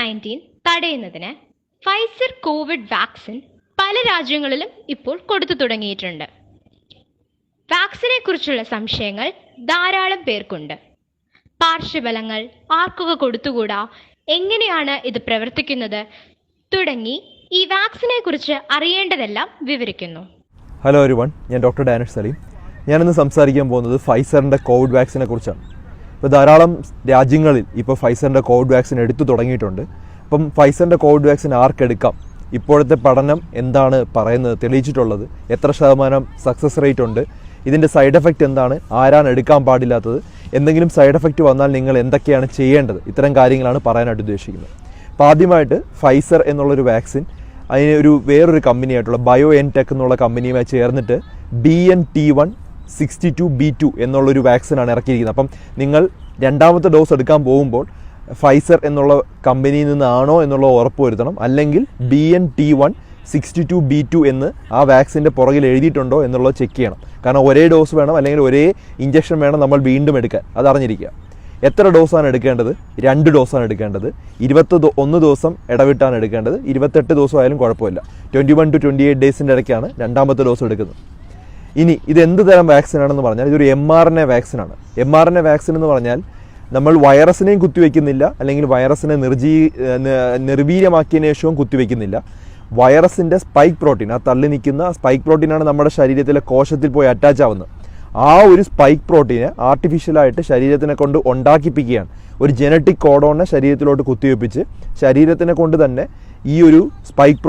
COVID-19 തടയുന്നതിന് Pfizer Covid vaccine പല രാജ്യങ്ങളിലും ഇപ്പോൾ കൊടുത്തു തുടങ്ങിയിട്ടുണ്ട്. വാക്സിനെ കുറിച്ചുള്ള സംശയങ്ങൾ ധാരാളം പേർക്കുണ്ട്. പാർശ്വഫലങ്ങൾ ആർക്കൊക്കെ കൊടുത്തുകൂടാ, എങ്ങനെയാണ് ഇത് പ്രവർത്തിക്കുന്നത് തുടങ്ങി ഈ വാക്സിനെ കുറിച്ച് അറിയേണ്ടതെല്ലാം വിവരിക്കുന്നു. ഹലോ എവരിവൺ, ഞാൻ ഡോക്ടർ ഡാനിഷ് സലീം. ഞാനിന്ന് സംസാരിക്കാൻ പോകുന്നത് ഫൈസറിൻ്റെ കോവിഡ് വാക്സിനെ കുറിച്ചാണ്. ഇപ്പോൾ ധാരാളം രാജ്യങ്ങളിൽ ഇപ്പോൾ ഫൈസറിൻ്റെ കോവിഡ് വാക്സിൻ എടുത്തു തുടങ്ങിയിട്ടുണ്ട്. അപ്പം ഫൈസറിൻ്റെ കോവിഡ് വാക്സിൻ ആർക്കെടുക്കാം, ഇപ്പോഴത്തെ പഠനം എന്താണ് പറയുന്നത്, തെളിയിച്ചിട്ടുള്ളത്, എത്ര ശതമാനം സക്സസ് റേറ്റ് ഉണ്ട്, ഇതിൻ്റെ സൈഡ് എഫക്റ്റ് എന്താണ്, ആരാണ് എടുക്കാൻ പാടില്ലാത്തത്, എന്തെങ്കിലും സൈഡ് എഫക്റ്റ് വന്നാൽ നിങ്ങൾ എന്തൊക്കെയാണ് ചെയ്യേണ്ടത്, ഇത്തരം കാര്യങ്ങളാണ് പറയാനായിട്ട് ഉദ്ദേശിക്കുന്നത്. അപ്പോൾ ആദ്യമായിട്ട് ഫൈസർ എന്നുള്ളൊരു വാക്സിൻ അതിന് വേറൊരു കമ്പനിയായിട്ടുള്ള BioNTech എന്നുള്ള കമ്പനിയുമായി ചേർന്നിട്ട് BNT162b2 എന്നുള്ളൊരു വാക്സിനാണ് ഇറക്കിയിരിക്കുന്നത്. അപ്പം നിങ്ങൾ രണ്ടാമത്തെ ഡോസ് എടുക്കാൻ പോകുമ്പോൾ ഫൈസർ എന്നുള്ള കമ്പനിയിൽ നിന്നാണോ എന്നുള്ള ഉറപ്പ് വരുത്തണം. അല്ലെങ്കിൽ BNT162b2 എന്ന് ആ വാക്സിൻ്റെ പുറകിൽ എഴുതിയിട്ടുണ്ടോ എന്നുള്ളത് ചെക്ക് ചെയ്യണം. കാരണം ഒരേ ഡോസ് വേണം, അല്ലെങ്കിൽ ഒരേ ഇഞ്ചക്ഷൻ വേണം നമ്മൾ വീണ്ടും എടുക്കാൻ, അതറിഞ്ഞിരിക്കുക. എത്ര ഡോസാണ് എടുക്കേണ്ടത്? 2 ഡോസാണ് എടുക്കേണ്ടത്. 21 ദിവസം ഇടവിട്ടാണ് എടുക്കേണ്ടത്. 28 ദിവസം ആയാലും കുഴപ്പമില്ല. 21 to 28 ഡേയ്സിൻ്റെ ഇടയ്ക്കാണ് രണ്ടാമത്തെ ഡോസ് എടുക്കുന്നത്. ഇനി ഇത് എന്ത് തരം വാക്സിനാണെന്ന് പറഞ്ഞാൽ ഇതൊരു mRNA വാക്സിനാണ്. mRNA വാക്സിൻ എന്ന് പറഞ്ഞാൽ നമ്മൾ വൈറസിനെയും കുത്തിവെക്കുന്നില്ല, അല്ലെങ്കിൽ വൈറസിനെ നിർവീര്യമാക്കിയതിനു ശേഷവും കുത്തിവെക്കുന്നില്ല. വൈറസിൻ്റെ സ്പൈക്ക് പ്രോട്ടീൻ, ആ തള്ളി നിൽക്കുന്ന സ്പൈക്ക് പ്രോട്ടീനാണ് നമ്മുടെ ശരീരത്തിലെ കോശത്തിൽ പോയി അറ്റാച്ച് ആവുന്നത്. ആ ഒരു സ്പൈക്ക് പ്രോട്ടീനെ ആർട്ടിഫിഷ്യലായിട്ട് ശരീരത്തിനെ കൊണ്ട് ഉണ്ടാക്കിപ്പിക്കുകയാണ്. ഒരു ജനറ്റിക് കോഡോണിനെ ശരീരത്തിലോട്ട് കുത്തിവെപ്പിച്ച് ശരീരത്തിനെ കൊണ്ട് തന്നെ ഈ ഒരു സ്പൈക്ക്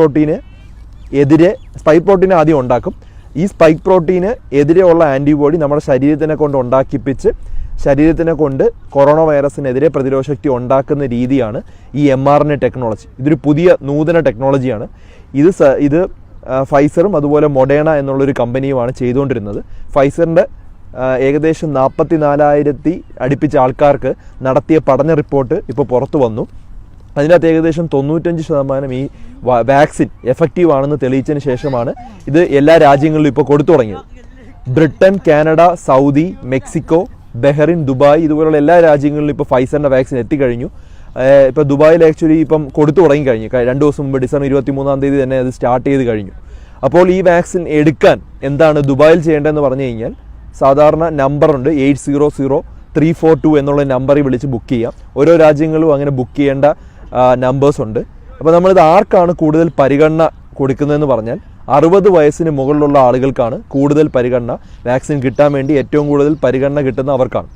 പ്രോട്ടീനെ ആദ്യം ഉണ്ടാക്കും. ഈ സ്പൈക്ക് പ്രോട്ടീന് എതിരെയുള്ള ആൻറ്റിബോഡി നമ്മുടെ ശരീരത്തിനെ കൊണ്ട് ഉണ്ടാക്കിപ്പിച്ച് ശരീരത്തിനെ കൊണ്ട് കൊറോണ വൈറസിനെതിരെ പ്രതിരോധശക്തി ഉണ്ടാക്കുന്ന രീതിയാണ് ഈ mRNA ടെക്നോളജി. ഇതൊരു പുതിയ നൂതന ടെക്നോളജിയാണ്. ഇത് ഫൈസറും അതുപോലെ മൊഡേണ എന്നുള്ളൊരു കമ്പനിയുമാണ് ചെയ്തുകൊണ്ടിരുന്നത്. ഫൈസറിൻ്റെ ഏകദേശം 44,000 അടുപ്പിച്ച ആൾക്കാർക്ക് നടത്തിയ പഠന റിപ്പോർട്ട് ഇപ്പോൾ പുറത്തു വന്നു. അതിനകത്ത് ഏകദേശം 95% ഈ വാക്സിൻ എഫക്റ്റീവ് ആണെന്ന് തെളിയിച്ചതിന് ശേഷമാണ് ഇത് എല്ലാ രാജ്യങ്ങളിലും ഇപ്പോൾ കൊടുത്തു തുടങ്ങിയത്. Britain, Canada, Saudi, Mexico, Bahrain, Dubai ഇതുപോലുള്ള എല്ലാ രാജ്യങ്ങളിലും ഇപ്പോൾ ഫൈസറിൻ്റെ വാക്സിൻ എത്തിക്കഴിഞ്ഞു. ഇപ്പോൾ ദുബായിൽ ആക്ച്വലി ഇപ്പം കൊടുത്തു തുടങ്ങിക്കഴിഞ്ഞു. 2 ദിവസം മുമ്പ് ഡിസംബർ 23-ാം തീയതി തന്നെ അത് സ്റ്റാർട്ട് ചെയ്ത് കഴിഞ്ഞു. അപ്പോൾ ഈ വാക്സിൻ എടുക്കാൻ എന്താണ് ദുബായിൽ ചെയ്യേണ്ടതെന്ന് പറഞ്ഞു കഴിഞ്ഞാൽ സാധാരണ നമ്പറുണ്ട്, 800-342 എന്നുള്ള നമ്പറിൽ വിളിച്ച് ബുക്ക് ചെയ്യാം. ഓരോ രാജ്യങ്ങളും അങ്ങനെ ബുക്ക് ചെയ്യേണ്ട നമ്പേഴ്സ് ഉണ്ട്. അപ്പോൾ നമ്മളിത് ആർക്കാണ് കൂടുതൽ പരിഗണന കൊടുക്കുന്നതെന്ന് പറഞ്ഞാൽ 60 വയസ്സിന് മുകളിലുള്ള ആളുകൾക്കാണ് കൂടുതൽ പരിഗണന. വാക്സിൻ കിട്ടാൻ വേണ്ടി ഏറ്റവും കൂടുതൽ പരിഗണന കിട്ടുന്ന അവർക്കാണ്.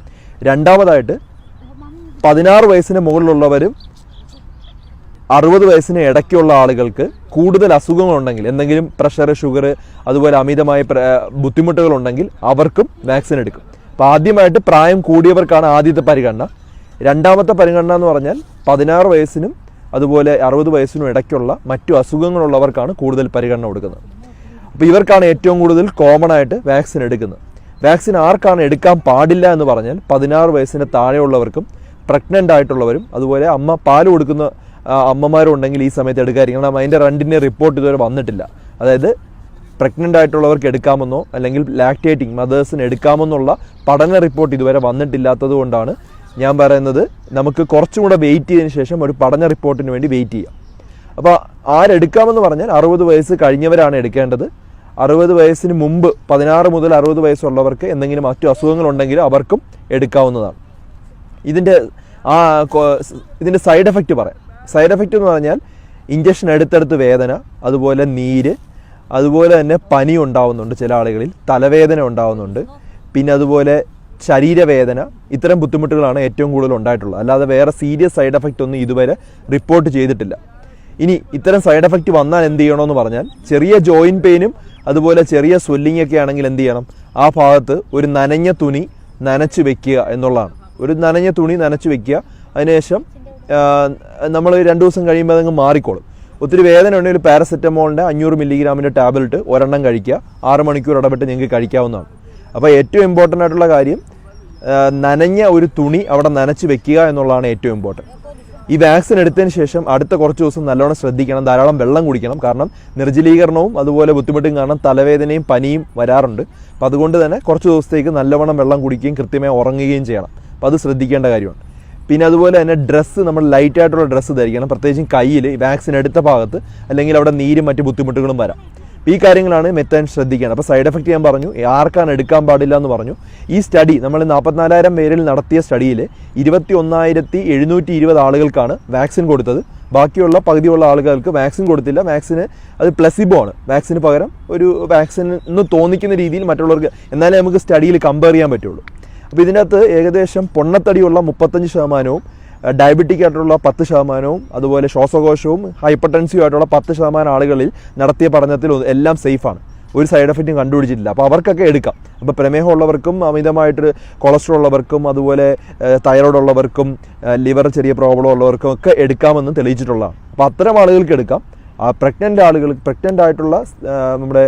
രണ്ടാമതായിട്ട് 16 വയസ്സിന് മുകളിലുള്ളവരും 60 വയസ്സിന് ഇടയ്ക്കുള്ള ആളുകൾക്ക് കൂടുതൽ അസുഖങ്ങളുണ്ടെങ്കിൽ, എന്തെങ്കിലും പ്രഷർ, ഷുഗർ, അതുപോലെ അമിതമായ ബുദ്ധിമുട്ടുകളുണ്ടെങ്കിൽ അവർക്കും വാക്സിൻ എടുക്കും. അപ്പോൾ ആദ്യമായിട്ട് പ്രായം കൂടിയവർക്കാണ് ആദ്യത്തെ പരിഗണന. രണ്ടാമത്തെ പരിഗണന എന്ന് പറഞ്ഞാൽ 16 വയസ്സിനും അതുപോലെ 60 വയസ്സിനും ഇടയ്ക്കുള്ള മറ്റു അസുഖങ്ങളുള്ളവർക്കാണ് കൂടുതൽ പരിഗണന കൊടുക്കുന്നത്. അപ്പോൾ ഇവർക്കാണ് ഏറ്റവും കൂടുതൽ കോമൺ ആയിട്ട് വാക്സിൻ എടുക്കുന്നത്. വാക്സിൻ ആർക്കാണ് എടുക്കാൻ പാടില്ല എന്ന് പറഞ്ഞാൽ 16 വയസ്സിന് താഴെയുള്ളവർക്കും പ്രഗ്നൻ്റ് ആയിട്ടുള്ളവരും അതുപോലെ പാല് കൊടുക്കുന്ന അമ്മമാരും ഉണ്ടെങ്കിൽ ഈ സമയത്ത് എടുക്കാതിരിക്കണം. കാരണം അതിൻ്റെ രണ്ടിൻ്റെ റിപ്പോർട്ട് ഇതുവരെ വന്നിട്ടില്ല. അതായത് പ്രഗ്നൻ്റ് ആയിട്ടുള്ളവർക്ക് എടുക്കാമെന്നോ അല്ലെങ്കിൽ ലാക്ടേറ്റിംഗ് മദേഴ്സിന് എടുക്കാമെന്നുള്ള പഠന റിപ്പോർട്ട് ഇതുവരെ വന്നിട്ടില്ലാത്തത് കൊണ്ടാണ് ഞാൻ പറയുന്നത് നമുക്ക് കുറച്ചും കൂടെ വെയിറ്റ് ചെയ്തതിന് ശേഷം ഒരു പഠന റിപ്പോർട്ടിന് വേണ്ടി വെയിറ്റ് ചെയ്യാം. അപ്പോൾ ആരെടുക്കാമെന്ന് പറഞ്ഞാൽ 60 വയസ്സ് കഴിഞ്ഞവരാണ് എടുക്കേണ്ടത്. 60 വയസ്സിന് മുമ്പ് 16 മുതൽ 60 വയസ്സുള്ളവർക്ക് എന്തെങ്കിലും മറ്റു അസുഖങ്ങളുണ്ടെങ്കിൽ അവർക്കും എടുക്കാവുന്നതാണ്. ഇതിൻ്റെ സൈഡ് എഫക്റ്റ് പറയാം. സൈഡ് എഫക്റ്റ് എന്ന് പറഞ്ഞാൽ ഇഞ്ചക്ഷൻ എടുത്തെടുത്ത് വേദന, അതുപോലെ നീര്, അതുപോലെ തന്നെ പനി ഉണ്ടാവുന്നുണ്ട് ചില ആളുകളിൽ, തലവേദന ഉണ്ടാവുന്നുണ്ട്, പിന്നെ അതുപോലെ ശരീരവേദന. ഇത്തരം ബുദ്ധിമുട്ടുകളാണ് ഏറ്റവും കൂടുതൽ ഉണ്ടായിട്ടുള്ളത്. അല്ലാതെ വേറെ സീരിയസ് സൈഡ് എഫക്റ്റ് ഒന്നും ഇതുവരെ റിപ്പോർട്ട് ചെയ്തിട്ടില്ല. ഇനി ഇത്തരം സൈഡ് എഫക്റ്റ് വന്നാൽ എന്ത് ചെയ്യണമെന്ന് പറഞ്ഞാൽ ചെറിയ ജോയിൻറ്റ് പെയിനും അതുപോലെ ചെറിയ സ്വെല്ലിംഗ് ഒക്കെ ആണെങ്കിൽ എന്ത് ചെയ്യണം, ആ ഭാഗത്ത് ഒരു നനഞ്ഞ തുണി നനച്ച് വെക്കുക എന്നുള്ളതാണ്. ഒരു നനഞ്ഞ തുണി നനച്ച് വെക്കുക. അതിനുശേഷം നമ്മൾ 2 ദിവസം കഴിയുമ്പോൾ അതങ്ങ് മാറിക്കോളും. ഒത്തിരി വേദന ഉണ്ടെങ്കിൽ പാരസെറ്റമോളിൻ്റെ 500 മില്ലിഗ്രാമിൻ്റെ ടാബ്ലറ്റ് ഒരെണ്ണം കഴിക്കുക. 6 മണിക്കൂർ ഇടപെട്ട് നിങ്ങൾക്ക് കഴിക്കാവുന്നതാണ്. അപ്പോൾ ഏറ്റവും ഇമ്പോർട്ടൻ്റ് ആയിട്ടുള്ള കാര്യം നനഞ്ഞ ഒരു തുണി അവിടെ നനച്ച് വെക്കുക എന്നുള്ളതാണ് ഏറ്റവും ഇമ്പോർട്ടൻറ്റ്. ഈ വാക്സിൻ എടുത്തതിന് ശേഷം അടുത്ത കുറച്ച് ദിവസം നല്ലോണം ശ്രദ്ധിക്കണം, ധാരാളം വെള്ളം കുടിക്കണം. കാരണം നിർജ്ജലീകരണവും അതുപോലെ ബുദ്ധിമുട്ടും കാരണം തലവേദനയും പനിയും വരാറുണ്ട്. അപ്പോൾ അതുകൊണ്ട് തന്നെ കുറച്ച് ദിവസത്തേക്ക് നല്ലവണ്ണം വെള്ളം കുടിക്കുകയും കൃത്യമായി ഉറങ്ങുകയും ചെയ്യണം. അപ്പോൾ അത് ശ്രദ്ധിക്കേണ്ട കാര്യമാണ്. പിന്നെ അതുപോലെ തന്നെ ഡ്രസ്സ് നമ്മൾ ലൈറ്റായിട്ടുള്ള ഡ്രസ്സ് ധരിക്കണം, പ്രത്യേകിച്ചും കയ്യിൽ വാക്സിൻ എടുത്ത ഭാഗത്ത്, അല്ലെങ്കിൽ അവിടെ നീരും മറ്റ് ബുദ്ധിമുട്ടുകളും വരാം. ഈ കാര്യങ്ങളാണ് മെത്താൻ ശ്രദ്ധിക്കേണ്ടത്. അപ്പോൾ സൈഡ് എഫക്റ്റ് ഞാൻ പറഞ്ഞു, ആർക്കാണ് എടുക്കാൻ പാടില്ല എന്ന് പറഞ്ഞു. ഈ സ്റ്റഡി നമ്മൾ 44,000 പേരിൽ നടത്തിയ സ്റ്റഡിയിൽ 21,720 ആളുകൾക്കാണ് വാക്സിൻ കൊടുത്തത്. ബാക്കിയുള്ള പകുതിയുള്ള ആളുകൾക്ക് വാക്സിൻ കൊടുത്തില്ല. വാക്സിന് അത് പ്ലസിബോ ആണ്, വാക്സിന് പകരം ഒരു വാക്സിൻ എന്ന് തോന്നിക്കുന്ന രീതിയിൽ മറ്റുള്ളവർക്ക്, എന്നാലേ നമുക്ക് സ്റ്റഡിയിൽ കമ്പയർ ചെയ്യാൻ പറ്റുള്ളൂ. അപ്പോൾ ഇതിനകത്ത് ഏകദേശം പൊണ്ണത്തടിയുള്ള 35%, ഡയബറ്റിക് ആയിട്ടുള്ള 10%, അതുപോലെ ശ്വാസകോശവും ഹൈപ്പർ ടെൻസീവ് ആയിട്ടുള്ള 10% ആളുകളിൽ നടത്തിയ പഠനത്തിൽ എല്ലാം സേഫാണ്, ഒരു സൈഡ് എഫക്റ്റും കണ്ടുപിടിച്ചിട്ടില്ല. അപ്പോൾ അവർക്കൊക്കെ എടുക്കാം. അപ്പോൾ പ്രമേഹം ഉള്ളവർക്കും, അമിതമായിട്ട് കൊളസ്ട്രോൾ ഉള്ളവർക്കും, അതുപോലെ തൈറോയ്ഡ് ഉള്ളവർക്കും, ലിവർ ചെറിയ പ്രോബ്ലം ഉള്ളവർക്കും ഒക്കെ എടുക്കാമെന്ന് തെളിയിച്ചിട്ടുള്ളതാണ്. അപ്പോൾ അത്തരം ആളുകൾക്ക് എടുക്കാം. പ്രഗ്നൻ്റ് ആയിട്ടുള്ള നമ്മുടെ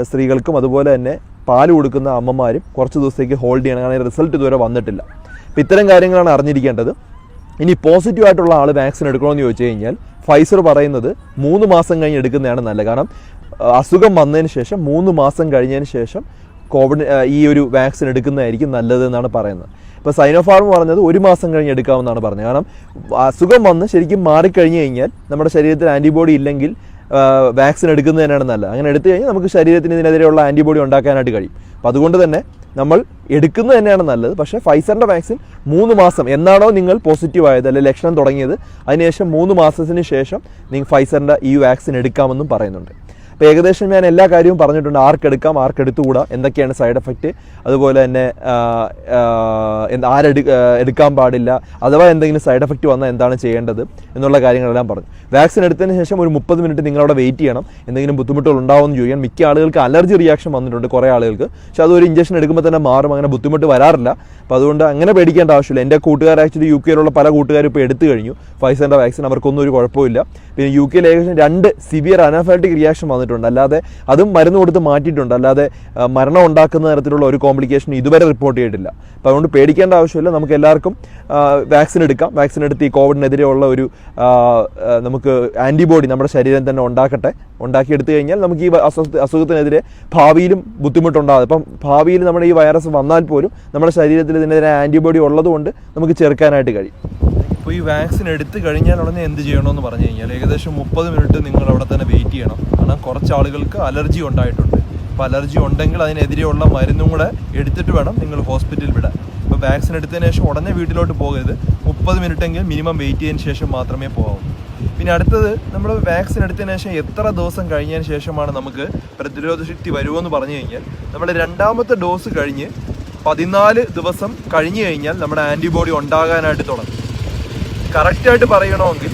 സ്ത്രീകൾക്കും, അതുപോലെ തന്നെ പാല് കൊടുക്കുന്ന അമ്മമാരും കുറച്ച് ദിവസത്തേക്ക് ഹോൾഡ് ചെയ്യണം, കാരണം റിസൾട്ട് ഇതുവരെ വന്നിട്ടില്ല. അപ്പോൾ ഇത്തരം കാര്യങ്ങളാണ് അറിഞ്ഞിരിക്കേണ്ടത്. ഇനി പോസിറ്റീവ് ആയിട്ടുള്ള ആൾ വാക്സിൻ എടുക്കണമെന്ന് ചോദിച്ചു കഴിഞ്ഞാൽ ഫൈസർ പറയുന്നത് 3 മാസം കഴിഞ്ഞ് എടുക്കുന്നതാണ് നല്ലത്. കാരണം അസുഖം വന്നതിന് ശേഷം 3 മാസം കഴിഞ്ഞതിന് ശേഷം കോവിഡ് ഈ ഒരു വാക്സിൻ എടുക്കുന്നതായിരിക്കും നല്ലതെന്നാണ് പറയുന്നത്. ഇപ്പോൾ സൈനോഫാർമ പറഞ്ഞത് 1 മാസം കഴിഞ്ഞ് എടുക്കാമെന്നാണ് പറഞ്ഞത്. കാരണം അസുഖം വന്ന് ശരിക്കും മാറിക്കഴിഞ്ഞ് കഴിഞ്ഞാൽ നമ്മുടെ ശരീരത്തിൽ ആൻറ്റിബോഡി ഇല്ലെങ്കിൽ വാക്സിൻ എടുക്കുന്നത് തന്നെയാണ് നല്ലത്. അങ്ങനെ എടുത്തു കഴിഞ്ഞാൽ നമുക്ക് ശരീരത്തിന് ഇതിനെതിരെയുള്ള ആൻറ്റിബോഡി ഉണ്ടാക്കാനായിട്ട് കഴിയും. അപ്പോൾ അതുകൊണ്ട് തന്നെ നമ്മൾ എടുക്കുന്നത് തന്നെയാണ് നല്ലത്. പക്ഷേ ഫൈസറിൻ്റെ വാക്സിൻ 3 മാസം എന്നാണോ നിങ്ങൾ പോസിറ്റീവ് ആയത്, അല്ലെങ്കിൽ ലക്ഷണം തുടങ്ങിയത്, അതിനുശേഷം 3 മാസത്തിന് ശേഷം നിങ്ങൾ ഫൈസറിൻ്റെ ഈ വാക്സിൻ എടുക്കാമെന്നും പറയുന്നുണ്ട്. അപ്പോൾ ഏകദേശം ഞാൻ എല്ലാ കാര്യവും പറഞ്ഞിട്ടുണ്ട്. ആർക്കെടുക്കാം, ആർക്കെടുത്തുകൂടാ, എന്തൊക്കെയാണ് സൈഡ് എഫക്റ്റ്, അതുപോലെ തന്നെ എടുക്കാൻ പാടില്ല, അഥവാ എന്തെങ്കിലും സൈഡ് എഫക്റ്റ് വന്നാൽ എന്താണ് ചെയ്യേണ്ടത് എന്നുള്ള കാര്യങ്ങളെല്ലാം പറഞ്ഞു. വാക്സിൻ എടുത്തതിന് ശേഷം ഒരു 30 മിനിറ്റ് നിങ്ങളവിടെ വെയിറ്റ് ചെയ്യണം. എന്തെങ്കിലും ബുദ്ധിമുട്ടുകൾ ഉണ്ടാവുമെന്ന് ചോദിക്കാൻ. മിക്ക ആളുകൾക്ക് അലർജി റിയാക്ഷൻ വന്നിട്ടുണ്ട്, കുറേ ആളുകൾക്ക്. പക്ഷേ അതൊരു ഇഞ്ചക്ഷൻ എടുക്കുമ്പോൾ തന്നെ മാറും, അങ്ങനെ ബുദ്ധിമുട്ട് വരാറില്ല. അപ്പോൾ അതുകൊണ്ട് അങ്ങനെ പേടിക്കേണ്ട ആവശ്യമില്ല. എൻ്റെ കൂട്ടുകാർ ആക്ച്വലി UK പല കൂട്ടുകാരും ഇപ്പോൾ എടുത്തു കഴിഞ്ഞു ഫൈസറിൻ്റെ വാക്സിൻ, അവർക്കൊന്നും ഒരു കുഴപ്പമില്ല. പിന്നെ UK ഏകദേശം 2 സിവിയർ അനാഫൈലറ്റിക് റിയാക്ഷൻ വന്നിട്ടുണ്ട്, അല്ലാതെ അതും മരുന്ന് കൊടുത്ത് മാറ്റിയിട്ടുണ്ട്, അല്ലാതെ മരണം ഉണ്ടാക്കുന്ന തരത്തിലുള്ള ഒരു കോംപ്ലിക്കേഷൻ ഇതുവരെ റിപ്പോർട്ട് ചെയ്തിട്ടില്ല. അപ്പോൾ അതുകൊണ്ട് പേടിക്കേണ്ട ആവശ്യമില്ല. നമുക്ക് എല്ലാവർക്കും വാക്സിൻ എടുക്കാം. വാക്സിൻ എടുത്ത് ഈ കോവിഡിനെതിരെയുള്ള ഒരു നമുക്ക് ആൻറ്റിബോഡി നമ്മുടെ ശരീരം തന്നെ ഉണ്ടാക്കിയെടുത്തു കഴിഞ്ഞാൽ നമുക്ക് ഈ അസുഖത്തിനെതിരെ ഭാവിയിലും ബുദ്ധിമുട്ടുണ്ടാകും. അപ്പം ഭാവിയിൽ നമ്മുടെ ഈ വൈറസ് വന്നാൽ പോലും നമ്മുടെ ശരീരത്തിൽ ഇതിനെതിരെ ആൻറ്റിബോഡി ഉള്ളതുകൊണ്ട് നമുക്ക് ചെറുക്കാനായിട്ട് കഴിയും. ഇപ്പോൾ ഈ വാക്സിൻ എടുത്തു കഴിഞ്ഞാൽ ഉടനെ എന്ത് ചെയ്യണമെന്ന് പറഞ്ഞു കഴിഞ്ഞാൽ ഏകദേശം 30 മിനിറ്റ് നിങ്ങൾ അവിടെ തന്നെ വെയിറ്റ് ചെയ്യണം. കാരണം കുറച്ച് ആളുകൾക്ക് അലർജി ഉണ്ടായിട്ടുണ്ട്. അപ്പോൾ അലർജി ഉണ്ടെങ്കിൽ അതിനെതിരെയുള്ള മരുന്നും കൂടെ എടുത്തിട്ട് വേണം നിങ്ങൾ ഹോസ്പിറ്റലിൽ വിടാൻ. ഇപ്പോൾ വാക്സിൻ എടുത്തതിന് ശേഷം ഉടനെ വീട്ടിലോട്ട് പോകരുത്. 30 മിനിറ്റെങ്കിലും മിനിമം വെയിറ്റ് ചെയ്തതിന് ശേഷം മാത്രമേ പോകാവൂ. പിന്നെ അടുത്തത്, നമ്മൾ വാക്സിൻ എടുത്തതിന് ശേഷം എത്ര ദിവസം കഴിഞ്ഞതിന് ശേഷമാണ് നമുക്ക് പ്രതിരോധ ശക്തി വരുമെന്ന് പറഞ്ഞു കഴിഞ്ഞാൽ, നമ്മുടെ 2ാമത്തെ ഡോസ് കഴിഞ്ഞ് 14 ദിവസം കഴിഞ്ഞ് കഴിഞ്ഞാൽ നമ്മുടെ ആൻറ്റിബോഡി ഉണ്ടാകാനായിട്ട് തുടങ്ങും. കറക്റ്റായിട്ട് പറയണമെങ്കിൽ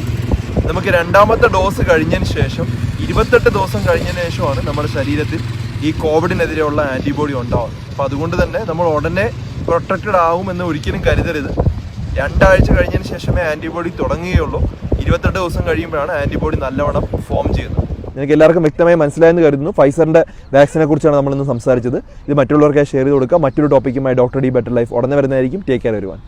നമുക്ക് 2ാമത്തെ ഡോസ് കഴിഞ്ഞതിന് ശേഷം 28 ദിവസം കഴിഞ്ഞതിന് ശേഷമാണ് നമ്മുടെ ശരീരത്തിൽ ഈ കോവിഡിനെതിരെയുള്ള ആൻറ്റിബോഡി ഉണ്ടാവും. അപ്പോൾ അതുകൊണ്ട് തന്നെ നമ്മൾ ഉടനെ പ്രൊട്ടക്റ്റഡ് ആവുമെന്ന് ഒരിക്കലും കരുതരുത്. 2 ആഴ്ച കഴിഞ്ഞതിന് ശേഷമേ ആൻറ്റിബോഡി തുടങ്ങുകയുള്ളൂ. 28 ദിവസം കഴിയുമ്പോഴാണ് ആൻറ്റിബോഡി നല്ലവണ്ണം ഫോം ചെയ്യുന്നത്. എനിക്ക് എല്ലാവർക്കും വ്യക്തമായി മനസ്സിലായെന്ന് കരുതുന്നു. ഫൈസറിൻ്റെ വാക്സിനെ കുറിച്ചാണ് നമ്മളിന്ന് സംസാരിച്ചത്. ഇത് മറ്റുള്ളവർക്കായി ഷെയർ ചെയ്ത് കൊടുക്കുക. മറ്റൊരു ടോപ്പിക്കുമായി ഡോക്ടർ ഡി ബെറ്റർ ലൈഫ് ഉടനെ വരുന്നതായിരിക്കും. Take care everyone.